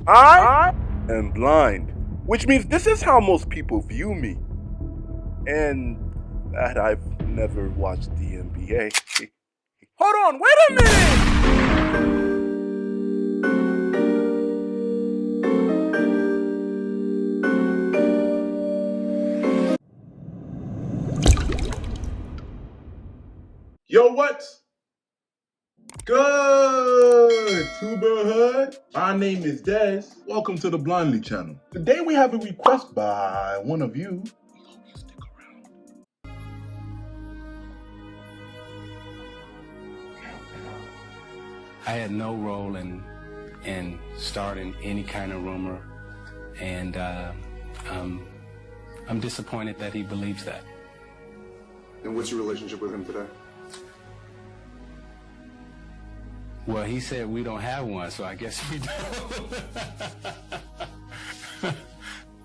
I am blind, which means this is how most people view me. And that I've never watched the NBA. Hold on, wait a minute! Yo, what's good, Tuber Hood? My name is Des. Welcome to the Blindly channel. Today we have a request by one of you. We hope you stick around. I had no role in starting any kind of rumor, and I'm disappointed that he believes that. And what's your relationship with him today? Well, he said we don't have one, so I guess we don't.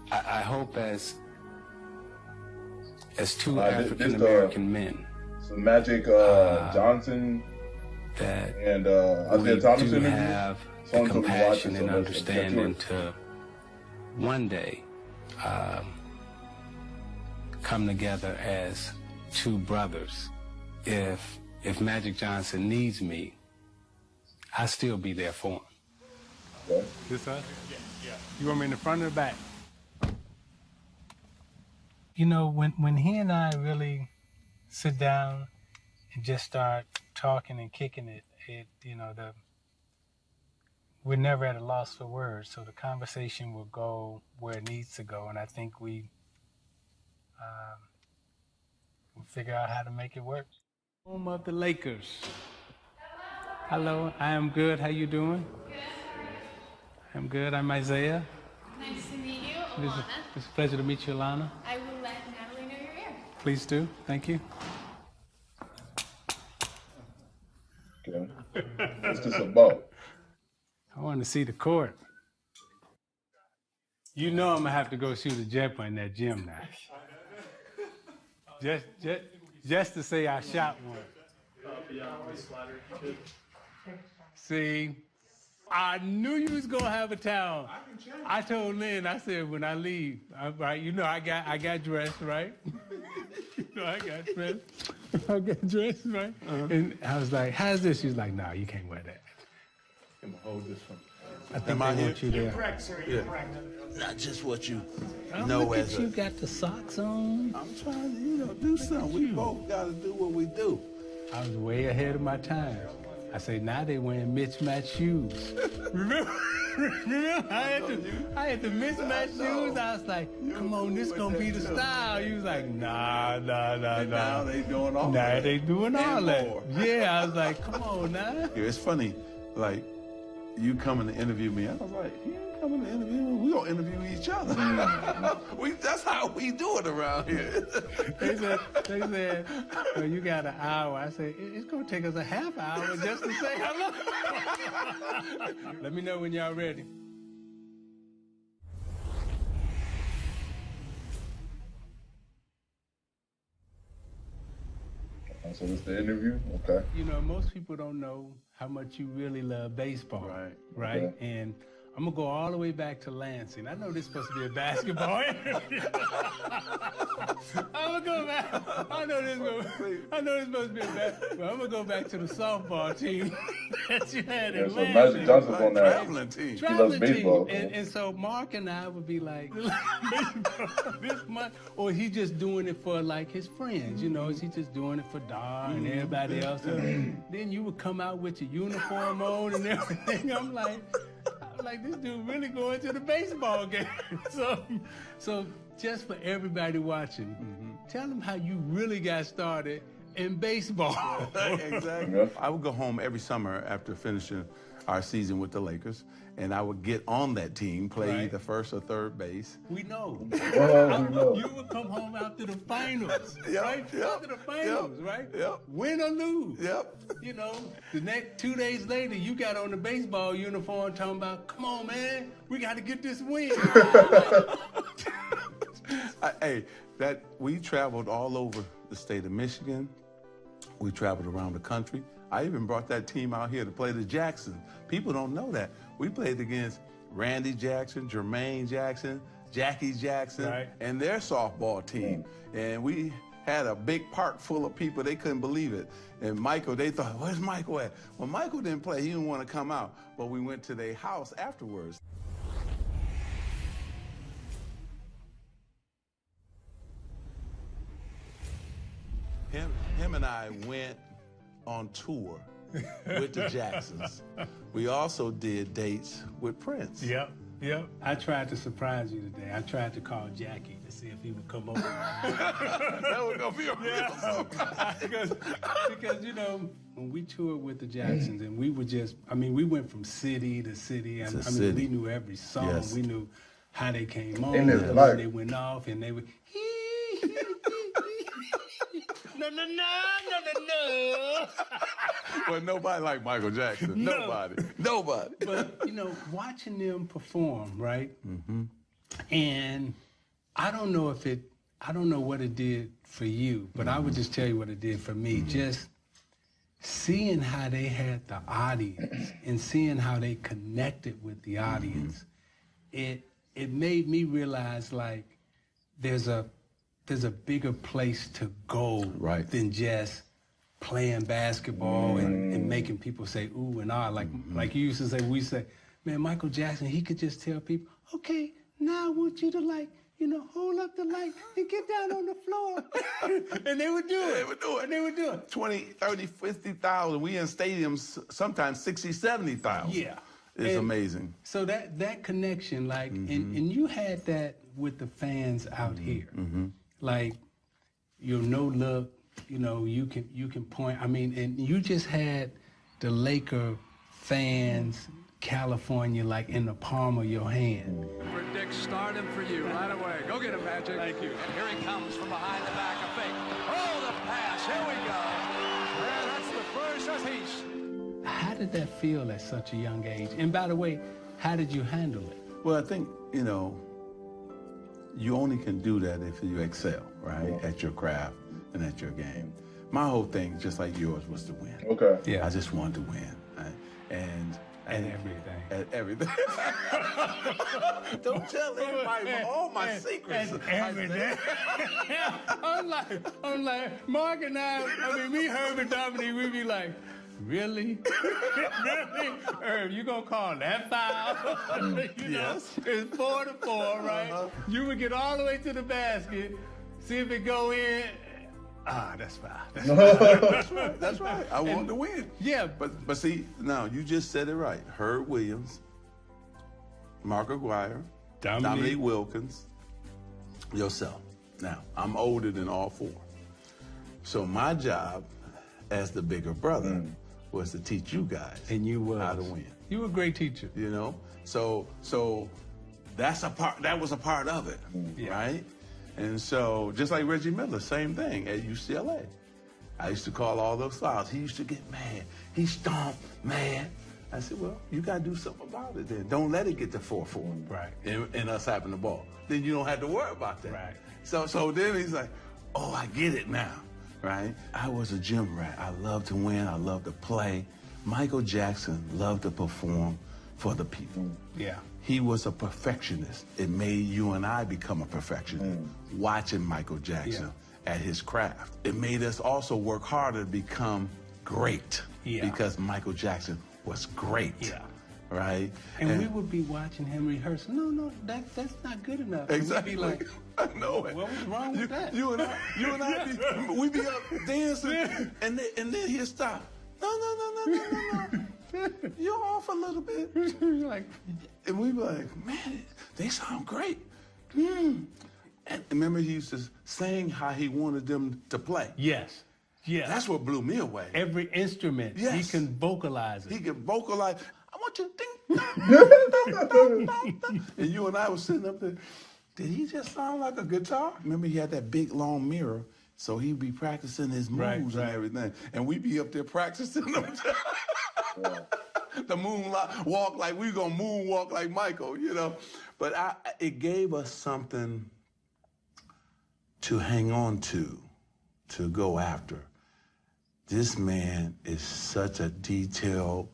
I hope as two African American men. So Magic Johnson that and we ISIAH Thomas do interview. have the compassion and understanding to one day come together as two brothers. If Magic Johnson needs me, I'll still be there for him. Okay. This us? Yeah. You want me in the front or the back? You know, when he and I really sit down and just start talking and kicking it, we're never at a loss for words. So the conversation will go where it needs to go, and I think we'll figure out how to make it work. Home of the Lakers. Hello, I am good. How you doing? Good. How are you? I'm good. I'm Isaiah. Nice to meet you, Alana. It's a pleasure to meet you, Alana. I will let Natalie know you're here. Please do. Thank you. Okay. What's this about? I want to see the court. You know I'm gonna have to go shoot a jumper in that gym now. Just to say I shot one. See, I knew you was gonna have a towel. I told Lynn, I said when I leave, right? You know I got dressed, right? You know I got dressed. I got dressed, right? And I was like, "How's this?" She's like, "No, you can't wear that." I'm gonna hold this one. I think they want you there. Correct, sir. You're correct. Not just what you Know look as at you got the socks on. I'm trying to, do something. We both got to do what we do. I was way ahead of my time. I say now they wearing mismatched shoes. Remember? I had the mismatched shoes. I was like, come on, this gonna be the style. You was like, nah. Now they doing all Now that. they doing all And that. more. Yeah, I was like, come on now. Yeah, it's funny, like, you coming to interview me. I was like, he ain't coming to interview me. We gonna interview each other. That's how we do it around here. They said, well, you got an hour. I said, it's gonna take us a half hour just to say hello. Let me know when y'all ready. So this the interview? Okay. You know, most people don't know how much you really love baseball. Right? Okay. And I'm gonna go all the way back to Lansing. I know this is supposed to be a basketball interview. I'm gonna go back. I know this is supposed to be a basketball, but I'm gonna go back to the softball team that you had in So Lansing. Magic Johnson's on that. Traveling team. He loves baseball. Team. And so Mark and I would be like, this month, or he just doing it for like his friends, you know, is he just doing it for Dar and everybody else? And then you would come out with your uniform on and everything. I'm like, this dude really going to the baseball game. So just for everybody watching, tell them how you really got started in baseball. Exactly. Yeah. I would go home every summer after finishing our season with the Lakers, and I would get on that team, play Right. either first or third base. We know. Well, we know. You would come home after the finals, Yep, right? yep, After the finals, yep, right? yep. Win or lose. Yep. You know, the next 2 days later, you got on the baseball uniform talking about, come on, man, we got to get this win. We traveled all over the state of Michigan. We traveled around the country. I even brought that team out here to play the Jacksons. People don't know that. We played against Randy Jackson, Jermaine Jackson, Jackie Jackson, Right. and their softball team. And we had a big park full of people. They couldn't believe it. And Michael, they thought, where's Michael at? Well, Michael didn't play. He didn't want to come out. But we went to their house afterwards. Him and I went on tour with the Jacksons. We also did dates with Prince. Yep. I tried to surprise you today. I tried to call Jackie to see if he would come over. That was gonna be a real surprise. because you know, when we toured with the Jacksons, and we were just, I mean, we went from city to city, and I mean, we knew every song. Yes. We knew how they came on, In their and life. when they went off, and they would. No. Well, nobody like Michael Jackson. No. Nobody. But you know, watching them perform, right? Mm-hmm. And I don't know what it did for you, but I would just tell you what it did for me. Just seeing how they had the audience and seeing how they connected with the audience, it made me realize like there's a bigger place to go than just playing basketball and making people say ooh and ah. Like you used to say, we say, man, Michael Jackson, he could just tell people, okay, now I want you to like, you know, hold up the light and get down on the floor. And they would do it. They would do it. 20, 30, 50,000. We in stadiums sometimes 60, 70,000. Yeah. It's amazing. So that connection, like, and you had that with the fans out here. Like, your no look, you know, you can point. I mean, and you just had the Laker fans, California, like in the palm of your hand. Predict starting for you right away. Go get him, Magic. Thank you. And here he comes from behind the back, a fake. Oh, the pass. Here we go. And that's the first ace. How did that feel at such a young age? And by the way, how did you handle it? Well, I think, you know, you only can do that if you excel, right, at your craft and at your game. My whole thing, just like yours, was to win. Okay. Yeah. I just wanted to win. Right? And everything. At everything. Don't tell everybody all my secrets. Everything. I'm like, Mark and I mean, me, Herb, and Dominique, we be like, really? Really? Herb, you gonna call that foul? You know, it's 4-4, right? You would get all the way to the basket, see if it go in. Ah, that's foul. That's right. I wanted to win. Yeah. But see, now you just said it right. Herb Williams, Mark Aguirre, Dominique Wilkins, yourself. Now, I'm older than all four. So my job as the bigger brother was to teach you guys And you was. how to win. You were a great teacher. You know? So that's a part, that was a part of it, right? And so, just like Reggie Miller, same thing at UCLA. I used to call all those fouls. He used to get mad. He stomped mad. I said, well, you got to do something about it then. Don't let it get to 4-4. Right. And us having the ball. Then you don't have to worry about that. Right. So then he's like, oh, I get it now, right? I was a gym rat. I loved to win. I loved to play. Michael Jackson loved to perform for the people. Yeah. He was a perfectionist. It made you and I become a perfectionist, watching Michael Jackson at his craft. It made us also work harder to become great because Michael Jackson was great, right? And we would be watching him rehearse. No, that's not good enough. Exactly. We'd be like, I know it. what was wrong with that? You and I, we be up dancing, and then he'll stop. No. You're off a little bit. Like, And we be like, man, they sound great. And remember, he used to sing how he wanted them to play. yes. That's what blew me away. Every instrument, he Yes. can vocalize it. He could vocalize. I want you to ding. And you and I was sitting up there. Did he just sound like a guitar? Remember, he had that big long mirror, so he'd be practicing his moves and everything. And we'd be up there practicing them. The moonwalk walk like we gonna moonwalk like Michael, you know. But it gave us something to hang on to go after. This man is such a detailed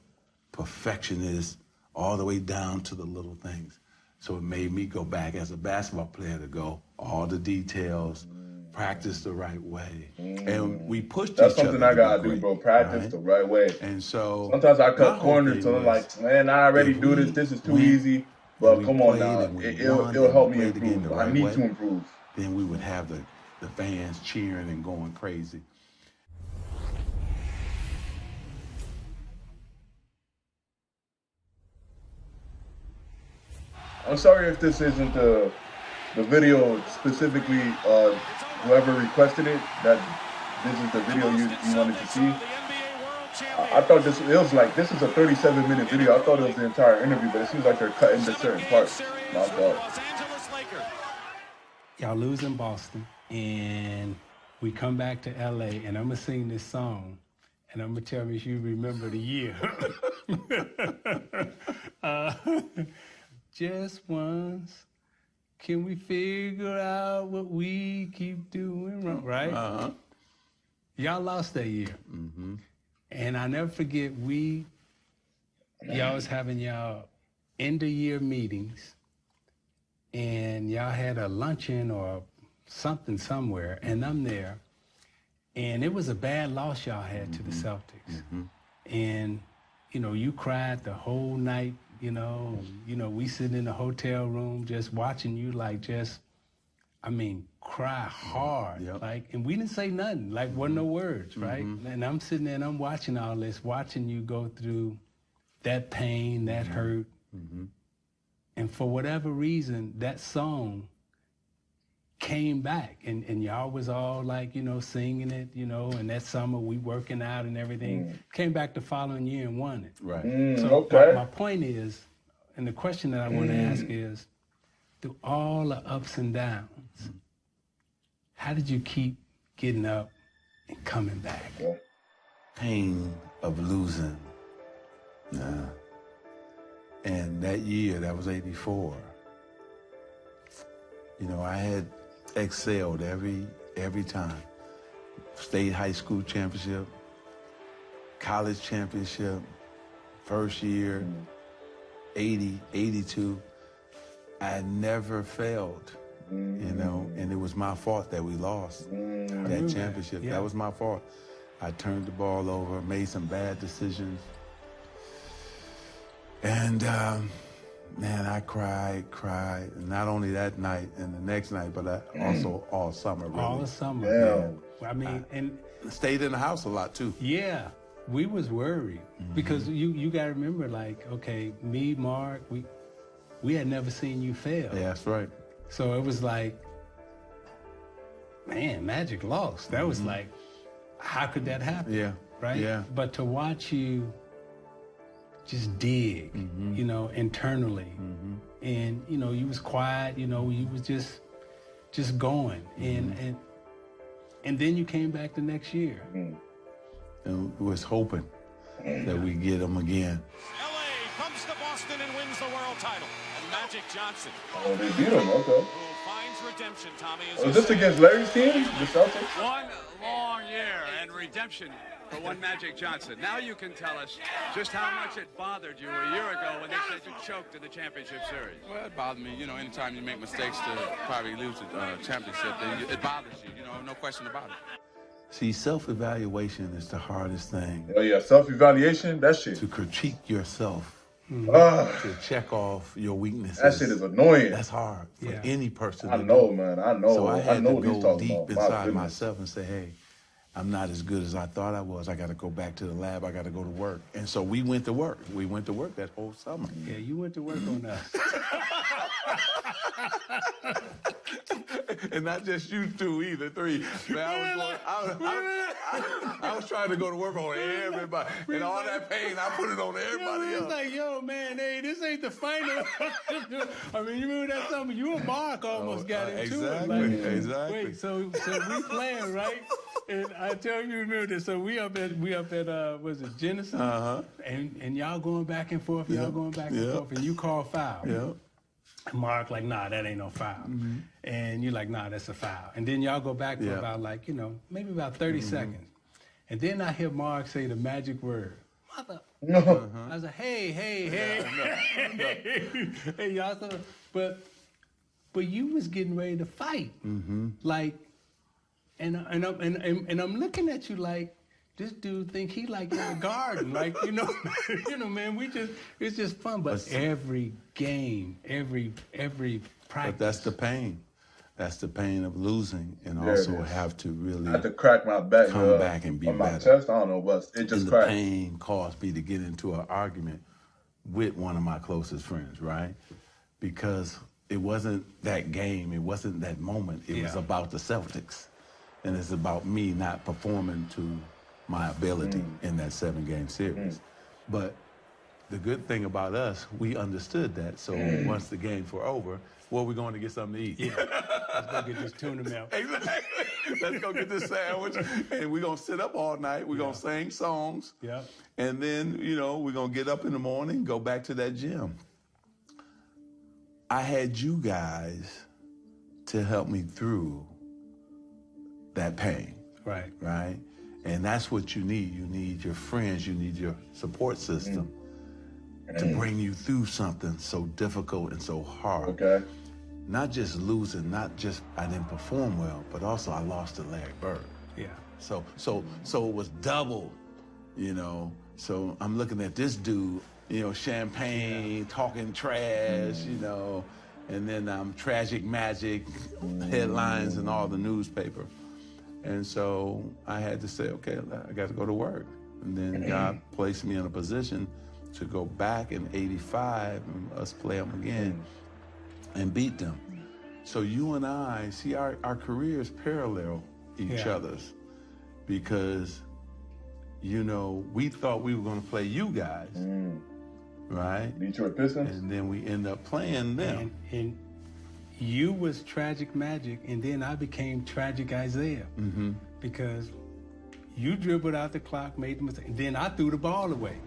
perfectionist all the way down to the little things. So it made me go back as a basketball player to go all the details, practice the right way. And we pushed That's each other something I to gotta be do, great, bro. Practice right? the right way. And so Sometimes I my cut whole corners thing to them was, like, man, I already if do this. we This is too went easy. and But we come on played now, and we it'll won and we help me played again improve. the I right need way, to improve. then we would have the fans cheering and going crazy. I'm sorry if this isn't the video specifically. Whoever requested it, that this is the video you wanted to see. I thought this is a 37-minute video. I thought it was the entire interview, but it seems like they're cutting to certain parts. My fault. Y'all lose in Boston, and we come back to LA, and I'm gonna sing this song, and I'm gonna tell me if you remember the year. Just once, can we figure out what we keep doing wrong, right? Uh-huh. Y'all lost that year. Mm-hmm. And I never forget, y'all was having y'all end of year meetings, and y'all had a luncheon or something somewhere, and I'm there, and it was a bad loss y'all had to the Celtics. And, you know, you cried the whole night, you know, we sitting in the hotel room just watching you cry hard. Yep. Like, and we didn't say nothing, like wasn't no words, right? And I'm sitting there and I'm watching all this, watching you go through that pain, that hurt. And for whatever reason, that song came back, and y'all was all like, singing it, and that summer we working out and everything. Came back the following year and won it. Right. So Okay. my point is, and the question that I want to ask is, through all the ups and downs, how did you keep getting up and coming back? Pain of losing. And that year, that was 84. I had excelled every time. State high school championship, college championship, first year, 80, 82. I never failed, and it was my fault that we lost that championship. Yeah. That was my fault. I turned the ball over, made some bad decisions. And, man, I cried. Not only that night and the next night, but also all summer, really. All the summer. Damn. Yeah. I mean, and Stayed in the house a lot, too. yeah, we was worried because you got to remember, like, okay, me, Mark, we had never seen you fail. Yeah, that's right. So it was like, man, Magic lost. That was like, how could that happen? Yeah. Right? Yeah. But to watch you just dig, internally, and, you was quiet, you was just going. And then you came back the next year. And we was hoping that we get them again. LA comes to Boston and wins the world title. And Magic Johnson, Oh, they beat him. Okay. who finds redemption, Tommy, as Was you this say. against Larry's team, the Celtics? One long year and redemption for one Magic Johnson. Now you can tell us just how much it bothered you a year ago when they said you choked in the championship series. Well, it bothered me. Anytime you make mistakes to probably lose the championship, then it bothers you. No question about it. See, self-evaluation is the hardest thing. Oh yeah, self-evaluation. That shit. To critique yourself, Ah, to check off your weaknesses. that shit is annoying. That's hard for Yeah. any person I to know, do. man. I know. So I had know to what he's go talking deep about. My inside goodness. myself and say, hey, I'm not as good as I thought I was. I got to go back to the lab. I got to go to work. And so we went to work. We went to work that whole summer. Yeah, you went to work on us. And not just you two either, three. Man, I was trying to go to work on everybody. And all that pain, I put it on everybody It's else. like, yo, man, hey, this ain't the final. I mean, you remember that summer? You and Mark almost got into it. exactly, Like, exactly. Wait, so we playing, right? And I tell you, remember this. So we up at was it Genesis? And y'all going back and forth. Y'all going back and forth, and you call foul. Yeah. And Mark like, nah, that ain't no foul. And you're like, nah, that's a foul. And then y'all go back for about maybe about 30 seconds. And then I hear Mark say the magic word, mother. No. I was like, hey, hey, y'all. But you was getting ready to fight, like, and I'm looking at you like, this dude think he like in the garden, like, you know, man. It's just fun. But every game, every practice. But that's the pain. That's the pain of losing, and also have to really I had to crack my back, come back and be on my better. chest. I don't know, but it just and cracked. the pain caused me to get into an argument with one of my closest friends, right? Because it wasn't that game, it wasn't that moment. It was about the Celtics, and it's about me not performing to my ability in that 7-game series. But the good thing about us, we understood that. So once the games were over, where we going to get something to eat? Yeah, let's go get this tuna melt. Exactly. Let's go get this sandwich, and we're gonna sit up all night. We're gonna sing songs, and then we're gonna get up in the morning, go back to that gym. I had you guys to help me through that pain, right, and that's what you need. You need your friends. You need your support system to bring you through something so difficult and so hard. Okay. Not just losing, not just I didn't perform well, but also I lost to Larry Bird. Yeah. So it was double, So I'm looking at this dude, champagne, talking trash, and then Tragic Magic headlines in all the newspaper. And so I had to say, okay, I got to go to work. And then God placed me in a position to go back in '85 and us play them again and beat them. So you and I, see, our careers parallel each other's, because, we thought we were going to play you guys, right? Detroit Pistons. And then we end up playing them. And you was Tragic Magic, and then I became Tragic Isaiah, because you dribbled out the clock, made the mistake, and then I threw the ball away.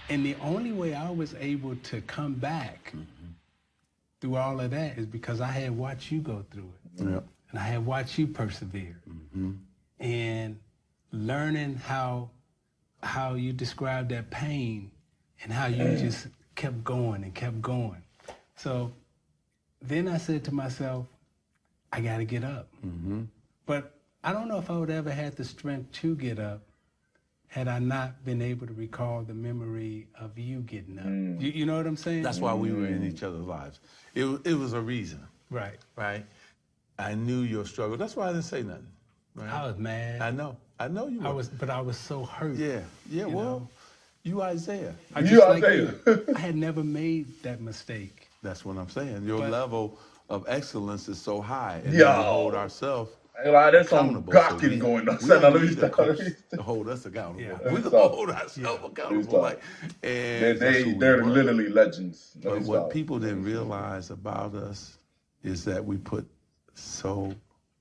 And the only way I was able to come back through all of that is because I had watched you go through it. Yep. And I had watched you persevere. And learning how you described that pain and how you just kept going and kept going. So then I said to myself, I got to get up. But I don't know if I would ever had the strength to get up had I not been able to recall the memory of you getting up. You know what I'm saying? That's why we were in each other's lives. It was a reason. Right. I knew your struggle. That's why I didn't say nothing. Right? I was mad. I know you were. But I was so hurt. Yeah, well, you Isaiah. I had never made that mistake. That's what I'm saying. Your level of excellence is so high, and we hold ourselves there's some accountable. gawking going on. We don't need a coach to hold us accountable. We can hold ourselves accountable. They're literally legends. But what people didn't realize about us is that we put so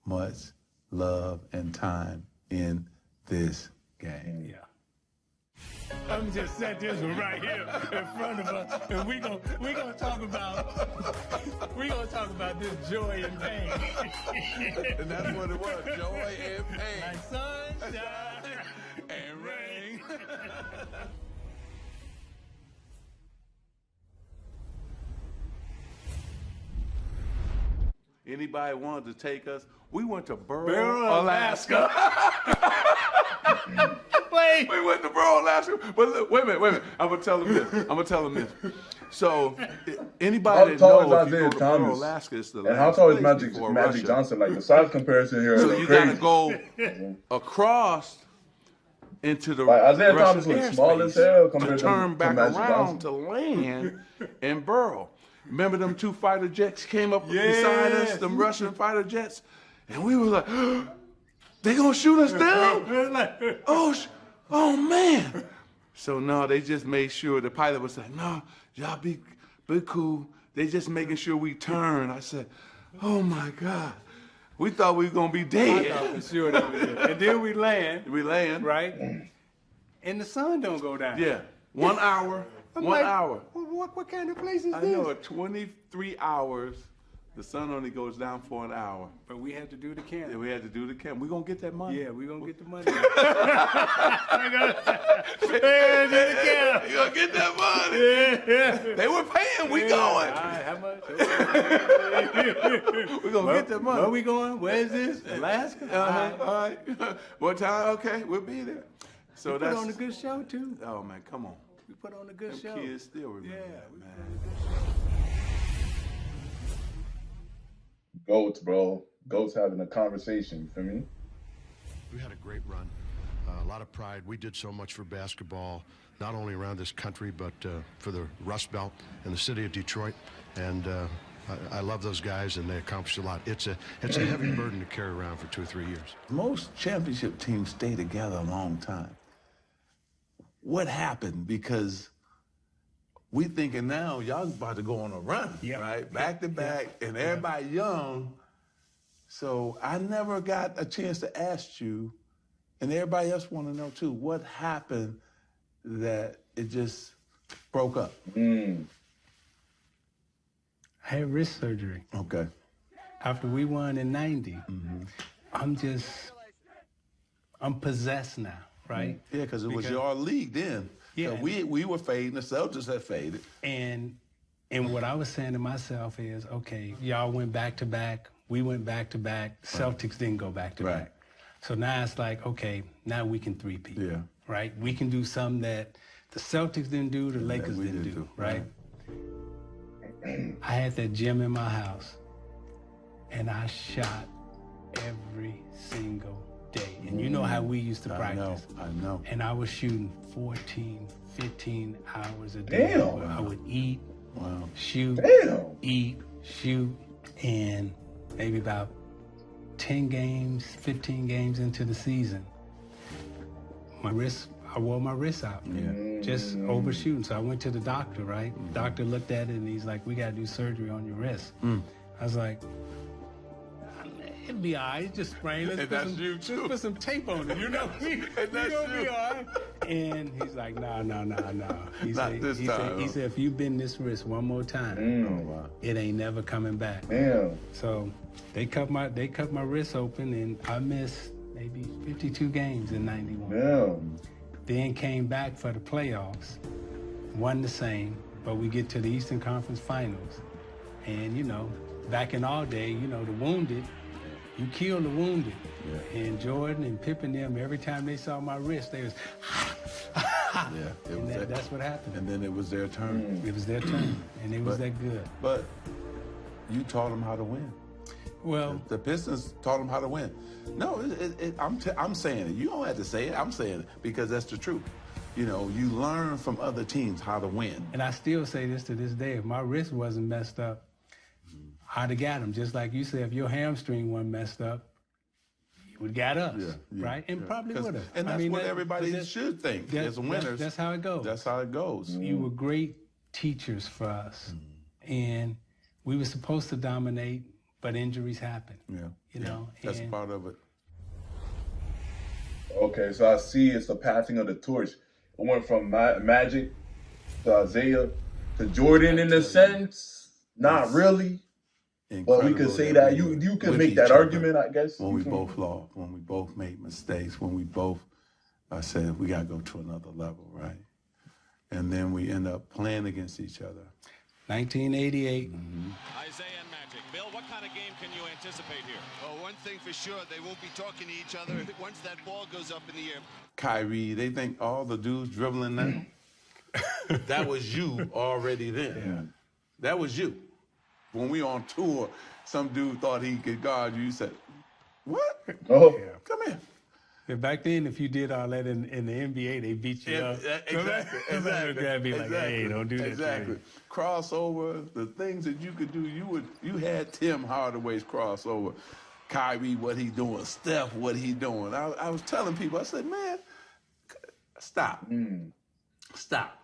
much love and time in this game. Yeah. I'm just set this one right here in front of us, and we gonna talk about this joy and pain. And that's what it was, joy and pain. Like sunshine and rain. Anybody wanted to take us? We went to Burrow, Alaska. We went to Burrow, Alaska. But look, wait a minute. I'm gonna tell them this. So anybody that knows if you go to Burrow, Alaska, it's the last and how tall is place Magic Johnson? Like the size comparison here. So you gotta go across into the Isaiah Thomas looks small as hell compared to turn back around to land in Burrow. Remember them two fighter jets came up beside us, them Russian fighter jets, and we were like, they gonna shoot us down? Oh man! So no, they just made sure. The pilot was like, no, y'all be cool. They just making sure we turn. I said, oh my God, we thought we were gonna be dead. I thought for sure that was it. And then we land. Right? And the sun don't go down. Yeah, 1 hour. I'm One like, hour. What kind of place is this? I know, 23 hours The sun only goes down for an hour. But we had to do the camp. Yeah, we had to do the camp. We're going to get that money. Yeah, we're going to get the money. We're going to do the camp. You're going to get that money. Yeah. They were paying. We going. All right, how much? We're going to get that money. Where we going? Where is this? Alaska? All right. What time? Okay, we'll be there. So We that's put on a good show, too. Oh, man, come on. We put on a good Them show. kids still remember Yeah, that, we put man. on a good show. Goats, bro. Goats having a conversation. You feel me? We had a great run, a lot of pride. We did so much for basketball, not only around this country, but for the Rust Belt and the city of Detroit. And I love those guys, and they accomplished a lot. It's a heavy burden to carry around for 2 or 3 years. Most championship teams stay together a long time. What happened? Because we thinking now y'all about to go on a run, right? Back to back, and everybody young. So I never got a chance to ask you, and everybody else want to know too, what happened that it just broke up? I had wrist surgery. Okay. After we won in 90, I'm possessed now, right? Yeah, because it was your league then. Yeah. So we were fading. The Celtics had faded. And what I was saying to myself is, okay, y'all went back to back. We went back to back. Celtics didn't go back to back. So now it's like, okay, now we can three-peat. Yeah. Right? We can do something that the Celtics didn't do, the Lakers didn't do, right? I had that gym in my house, and I shot every single day. And you know how we used to practice. I know. And I was shooting 14, 15 hours a day. Damn. I would eat, shoot, eat, shoot, and maybe about 10 games, 15 games into the season, I wore my wrist out. Just overshooting. So I went to the doctor, right? Doctor looked at it and he's like, we got to do surgery on your wrist. I was like, it'll be all right, just sprain it. And that's you too. Just put some tape on it, you know? And that's gonna you. be all right. And he's like, no. He Not said, this time. He said, if you bend this wrist one more time, it ain't never coming back. Damn. So they cut my wrist open, and I missed maybe 52 games in 91. Damn. Then came back for the playoffs, won the same, but we get to the Eastern Conference Finals. And, you know, back in our day, you know, the wounded, you kill the wounded. And Jordan and Pippen them, every time they saw my wrist, they was, that's what happened. And then it was their turn. It was their turn, and it was that good. But you taught them how to win. Well, The Pistons taught them how to win. No, I'm saying it. You don't have to say it. I'm saying it because that's the truth. You know, you learn from other teams how to win. and I still say this to this day, if my wrist wasn't messed up, I'd have got him. Just like you said, if your hamstring wasn't messed up, you would have got us, right? And probably would have. And that's what everybody should think as winners. That's how it goes. That's how it goes. You were great teachers for us, and we were supposed to dominate, but injuries happen. You know, That's and part of it. Okay, so I see it's the passing of the torch. It went from Magic to Isaiah to Jordan in a sense. Not really. But we could say that you could make that argument, I guess. When we both lost, when we both made mistakes, when we both said we got to go to another level, right? And then we end up playing against each other. 1988. Isaiah and Magic. Bill, what kind of game can you anticipate here? Well, one thing for sure, they won't be talking to each other once that ball goes up in the air. Kyrie, they think all the dudes dribbling now. That was you already then. That was you. When we on tour, some dude thought he could guard you. You said, what? Oh. Come here. Yeah, back then, if you did all that in the NBA, they beat you up. Exactly. That'd be like, hey, don't do that. Exactly. Crossover, the things that you could do, you had Tim Hardaway's crossover. Kyrie, what he doing? Steph, what he doing? I was telling people, I said, man, stop. Stop.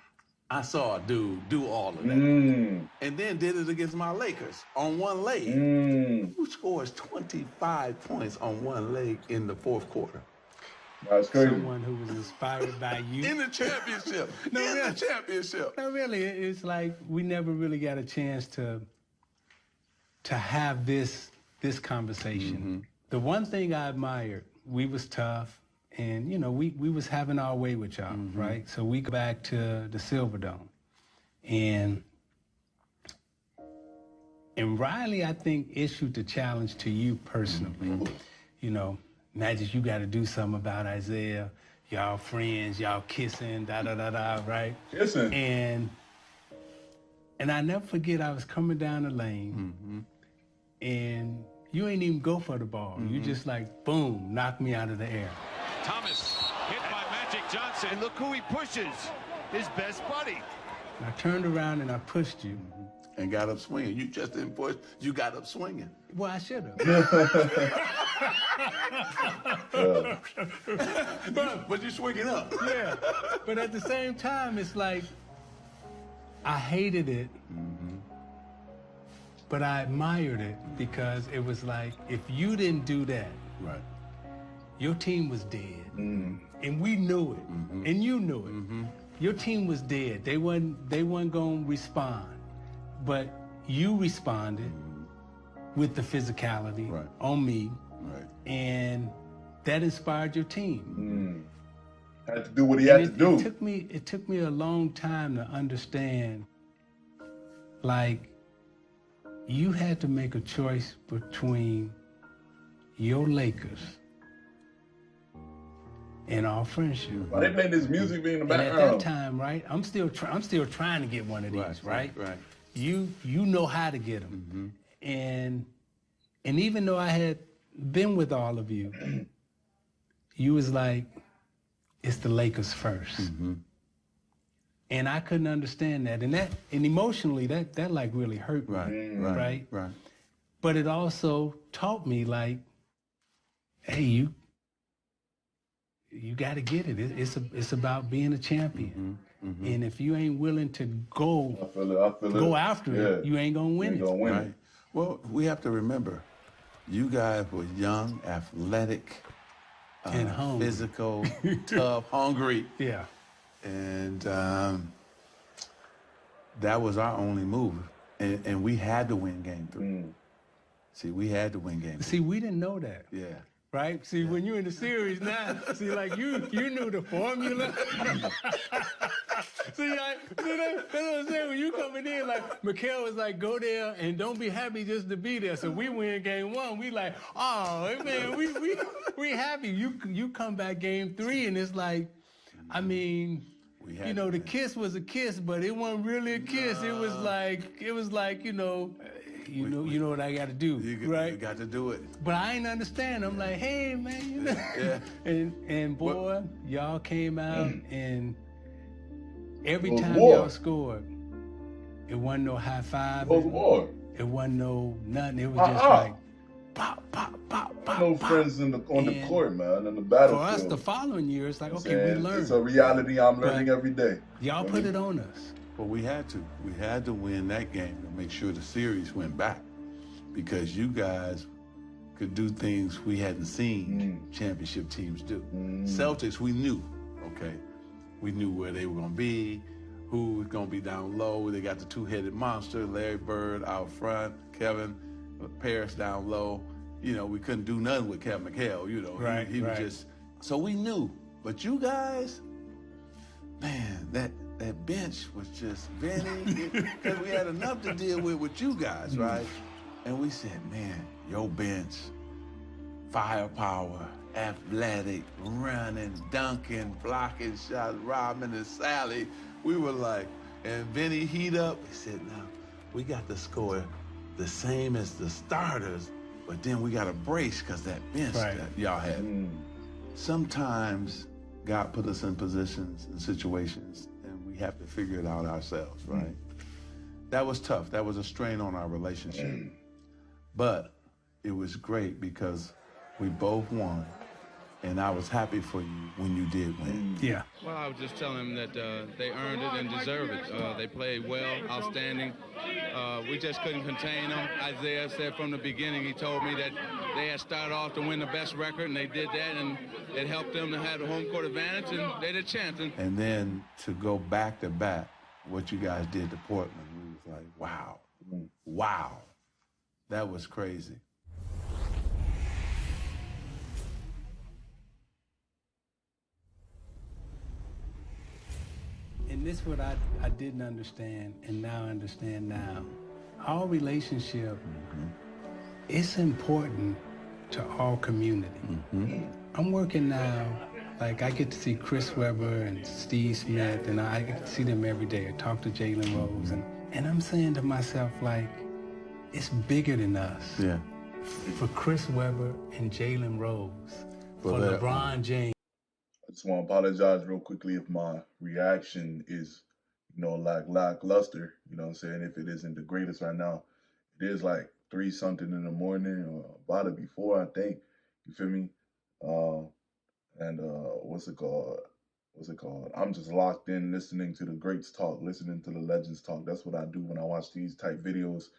I saw a dude do all of that. And then did it against my Lakers on one leg. Who scores 25 points on one leg in the fourth quarter? That's crazy. Someone who was inspired by you. In the championship. really. The championship. No, really, it's like we never really got a chance to to have this conversation. The one thing I admired, we was tough, and you know, we was having our way with y'all, right? So we go back to the Silverdome, and Riley, I think, issued the challenge to you personally. You know, Magic, you got to do something about Isaiah. Y'all friends, y'all kissing, da-da-da-da, right? Kissing. And I never forget, I was coming down the lane, and you ain't even go for the ball. You just like, boom, knock me out of the air. Thomas hit by Magic Johnson. And look who he pushes, his best buddy. And I turned around and I pushed you. And got up swinging. You just didn't push. You got up swinging. Well, I should have. But you swinging up. Yeah. But at the same time, it's like, I hated it, but I admired it because it was like, if you didn't do that, Right. your team was dead. And we knew it. And you knew it. Your team was dead. They wasn't gonna respond. But you responded with the physicality on me. Right. And that inspired your team. Had to do what he had to do. It took me a long time to understand, like, you had to make a choice between your Lakers and our friendship. Why they playing this music in the And background? at that time, right, I'm still trying to get one of these, right? You know how to get them. And even though I had been with all of you, you was like, it's the Lakers first. And I couldn't understand that. And emotionally, that like really hurt me, right? But it also taught me, like, hey, you got to get it. It's about being a champion. And if you ain't willing to go after it, you ain't gonna win it. Right. Well, we have to remember, you guys were young, athletic, and hungry. Physical, tough, hungry. Yeah. And that was our only move. And we had to win game 3. See, we had to win game 3. See, we didn't know that. Yeah. Right? See, when you're in the series now, see, like, you knew the formula. See, that's what I'm saying. When you coming in, like, Mikhail was like, go there and don't be happy just to be there. So we win game 1. We like, oh, man, we happy. You come back game 3, and it's like, I mean, you know, the kiss was a kiss, but it wasn't really a kiss. It was like, you know what I got to do, right? You got to do it. But I ain't understand. I'm like, hey, man, you know. Yeah. And boy, y'all came out, and every time y'all scored, it wasn't no high five. It wasn't no nothing. It was just like, pop, pop, pop, pop. No pop. friends on the court, man, on the battlefield. For us, the following year, it's like, okay, we learned. It's a reality I'm learning every day. Y'all put it on us. Well, we had to. We had to win that game to make sure the series went back, because you guys could do things we hadn't seen championship teams do. Celtics, we knew, okay? We knew where they were going to be, who was going to be down low. They got the two-headed monster, Larry Bird out front, Kevin Paris down low. You know, we couldn't do nothing with Kevin McHale, you know. He was just, so we knew. But you guys, man, that bench was just Vinny, because we had enough to deal with you guys, right? And we said, man, your bench, firepower, athletic, running, dunking, blocking shots, robbing and Sally. We were like, and Vinny heat up. He said, now, we got to score the same as the starters, but then we got to brace because that bench that y'all had. Sometimes God put us in positions and situations, and we have to figure it out ourselves, right? That was tough. That was a strain on our relationship. But it was great because we both won, and I was happy for you when you did win. Yeah. Well, I was just telling them that they earned it and deserve it. They played well, outstanding. We just couldn't contain them. Isaiah said from the beginning, he told me that they had started off to win the best record, and they did that, and it helped them to have the home court advantage, and they had a chance. And then to go back to back, what you guys did to Portland, we was like, wow, wow. That was crazy. And this is what I didn't understand and now understand now. Our relationship, it's important to our community. I'm working now, like I get to see Chris Webber and Steve Smith, and I get to see them every day. I talk to Jalen Rose, and I'm saying to myself, like, it's bigger than us. Yeah. For Chris Webber and Jalen Rose, for LeBron James. I just want to apologize real quickly if my reaction is, lackluster. You know what I'm saying? If it isn't the greatest right now, it is like 3-something in the morning or about it before, I think. You feel me? What's it called? I'm just locked in, listening to the greats talk, listening to the legends talk. That's what I do when I watch these type videos.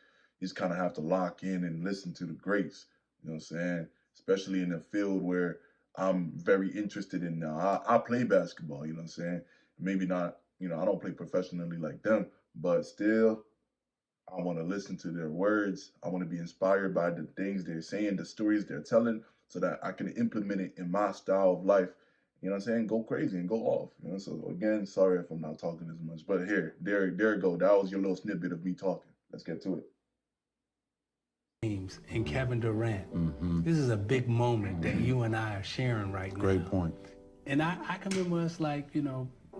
You just kind of have to lock in and listen to the greats. You know what I'm saying? Especially in a field where I'm very interested in now. I play basketball, you know what I'm saying? Maybe not, I don't play professionally like them, but still, I want to listen to their words. I want to be inspired by the things they're saying, the stories they're telling, so that I can implement it in my style of life. You know what I'm saying? Go crazy and go off. So again, sorry if I'm not talking as much, but there you go. That was your little snippet of me talking. Let's get to it. And Kevin Durant. This is a big moment that you and I are sharing right now. Great point. And I can remember us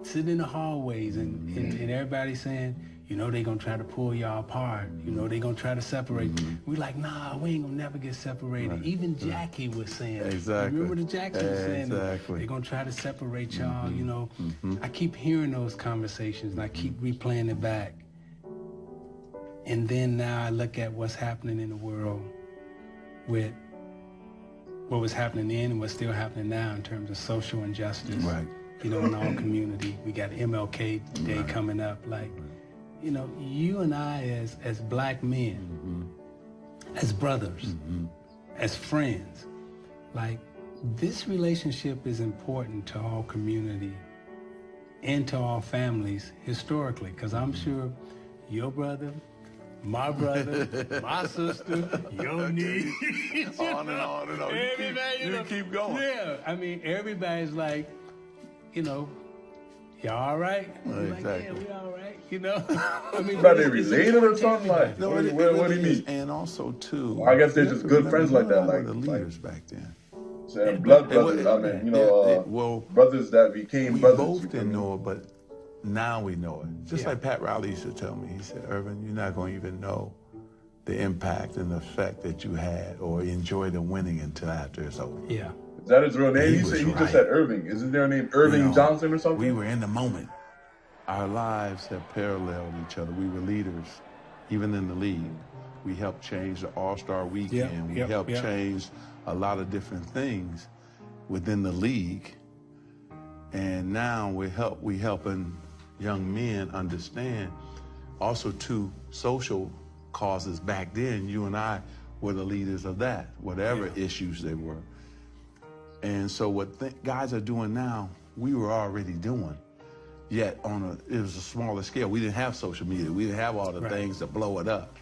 sitting in the hallways and everybody saying, they're going to try to pull y'all apart. They're going to try to separate. We're like, nah, we ain't going to never get separated. Right. Even Jackie was saying it. Exactly. Remember the Jackie was saying exactly. They're going to try to separate y'all, I keep hearing those conversations and I keep replaying it back. And then now I look at what's happening in the world with what was happening then and what's still happening now in terms of social injustice. Right. In our community. We got MLK Day coming up. You and I as black men, as brothers, as friends, this relationship is important to our community and to our families historically, because I'm sure your brother, my brother, my sister, your niece. On and on and on. You keep going. Yeah, everybody's like, y'all all right? Exactly. Like, yeah, we all right, Are they related or something? Like, no, what do you mean? And also, too, well, I guess they're just good friends like that. Like the leaders back then. Saying blood brothers, brothers that became brothers. We both didn't know it, but now we know it. Just like Pat Riley used to tell me, he said, Irvin, you're not going to even know the impact and the effect that you had or enjoy the winning until after it's over. Yeah. Is that his real name? He just said Irving. Isn't there a name Irving Johnson or something? We were in the moment. Our lives have paralleled each other. We were leaders, even in the league. We helped change the All-Star Weekend. We helped change a lot of different things within the league. And now we helping young men understand also two social causes. Back then, you and I were the leaders of that, whatever issues they were. And so what guys are doing now, we were already doing, yet it was a smaller scale. We didn't have social media. We didn't have all the things to blow it up.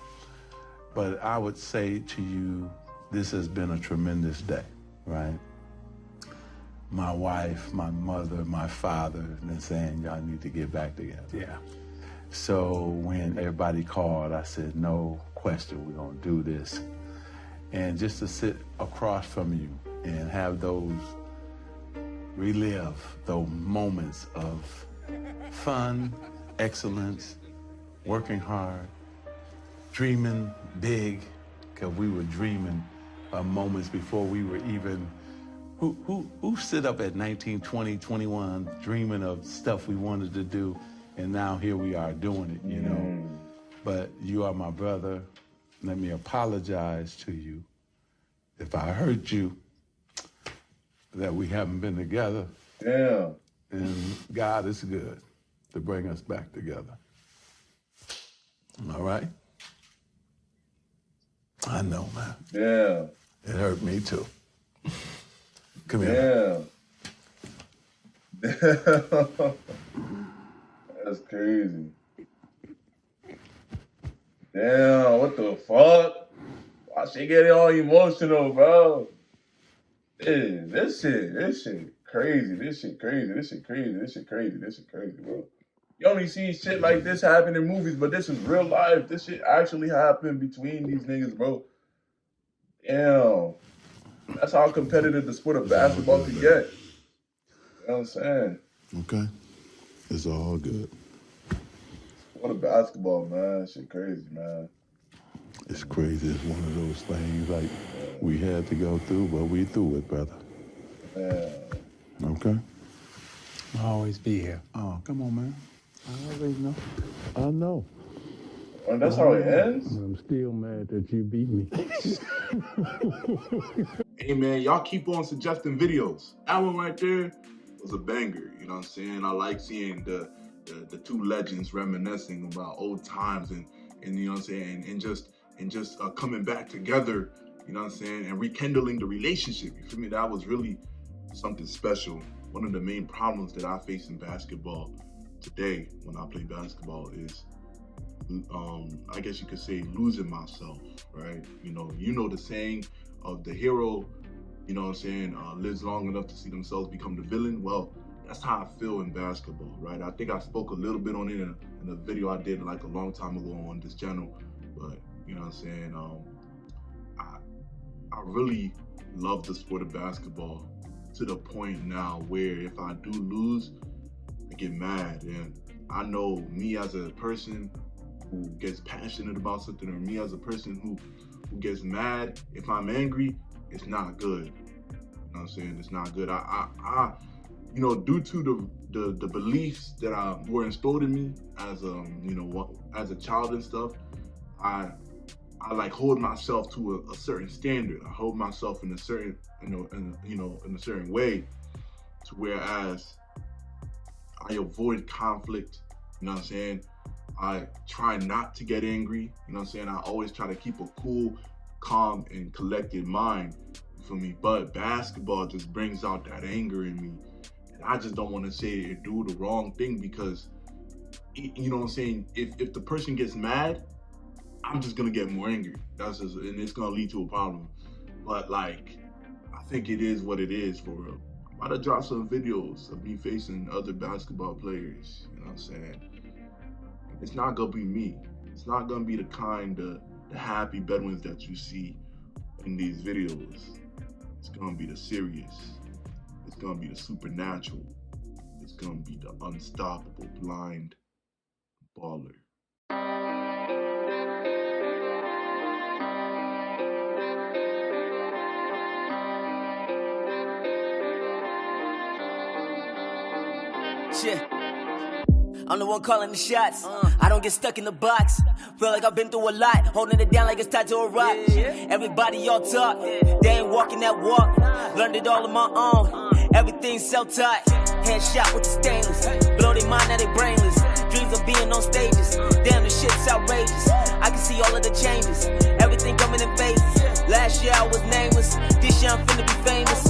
But I would say to you, this has been a tremendous day, right? My wife, my mother, my father have been saying, y'all need to get back together. Yeah. So when everybody called, I said, no question, we're gonna do this. And just to sit across from you and have relive those moments of fun, excellence, working hard, dreaming big, because we were dreaming of moments before we were even, who sit up at 19, 20, 21 dreaming of stuff we wanted to do, and now here we are doing it, But you are my brother. Let me apologize to you if I hurt you, that we haven't been together. Yeah. And God is good to bring us back together. All right? I know, man. Yeah. It hurt me too. Come here. Yeah. That's crazy. Damn, what the fuck? shit getting all emotional, bro. This shit crazy. This shit crazy, bro. You only see shit like this happen in movies, but this is real life. This shit actually happened between these niggas, bro. Damn. That's how competitive the sport of basketball could get. You know what I'm saying? Okay. It's all good. Sport of basketball, man. Shit crazy, man. It's crazy. It's one of those things like we had to go through, but we through it, brother. Yeah. Okay? I'll always be here. Oh, come on, man. I already know. I know. And that's how it ends? I'm still mad that you beat me. Hey man, y'all keep on suggesting videos. That one right there was a banger, you know what I'm saying? I like seeing the two legends reminiscing about old times and you know what I'm saying, and just coming back together, you know what I'm saying, and rekindling the relationship. You feel me? That was really something special. One of the main problems that I face in basketball today when I play basketball is I guess you could say losing myself, right? You know the saying of the hero, you know what I'm saying, lives long enough to see themselves become the villain. Well, that's how I feel in basketball, right? I think I spoke a little bit on it in a video I did like a long time ago on this channel, but you know what I'm saying, I really love the sport of basketball to the point now where if I do lose, I get mad. And I know me as a person who gets passionate about something, or me as a person who gets mad, if I'm angry, it's not good. You know what I'm saying? It's not good. I you know, due to the beliefs that were installed in me as as a child and stuff, I like hold myself to a certain standard. I hold myself in a certain in a certain way, to whereas I avoid conflict. You know what I'm saying? I try not to get angry. You know what I'm saying? I always try to keep a cool, calm, and collected mind for me. But basketball just brings out that anger in me. And I just don't want to say or do the wrong thing because, you know what I'm saying? If the person gets mad, I'm just going to get more angry. And it's going to lead to a problem. But like, I think it is what it is for real. I'm about to drop some videos of me facing other basketball players. You know what I'm saying? It's not gonna be me. It's not gonna be the kind of the happy Bedouins that you see in these videos. It's gonna be the serious. It's gonna be the supernatural. It's gonna be the unstoppable blind baller. Shit. I'm the one calling the shots. I don't get stuck in the box. Feel like I've been through a lot, holding it down like it's tied to a rock. Everybody all talk, they ain't walking that walk. Learned it all on my own. Everything's self-taught. Headshot with the stainless. Blow their mind, now they brainless. Dreams of being on stages. Damn, the shit's outrageous. I can see all of the changes. Everything coming in phases. Last year I was nameless. This year I'm finna be famous.